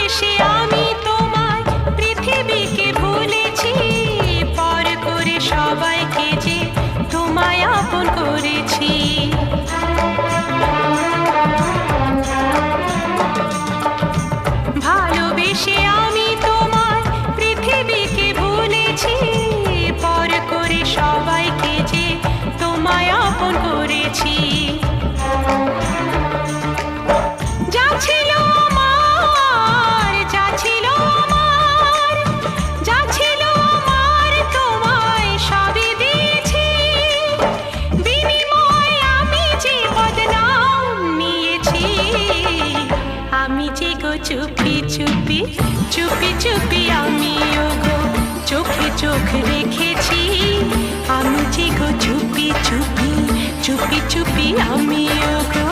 ভালোবেসে আমি তোমায় পৃথিবীকে ভুলেছি, পর করে সবাইকে যে তোমায় আপন করেছি। ভালোবেসে আমি তোমায় পৃথিবীকে ভুলেছি, পর করে সবাইকে যে তোমায় আপন করেছি। যা ছিল আমার, যা ছিল আমার, যা ছিল আমার তোমায় সবই দিয়েছি, বিনিময়ে আমি যে বদনাম নিয়েছি। আমি যে গো চুপি চুপি চুপি চুপি আমিও গো চোখে চোখ রেখেছি, আমি যে গো চুপি চুপি চুপি চুপি আমিও গো।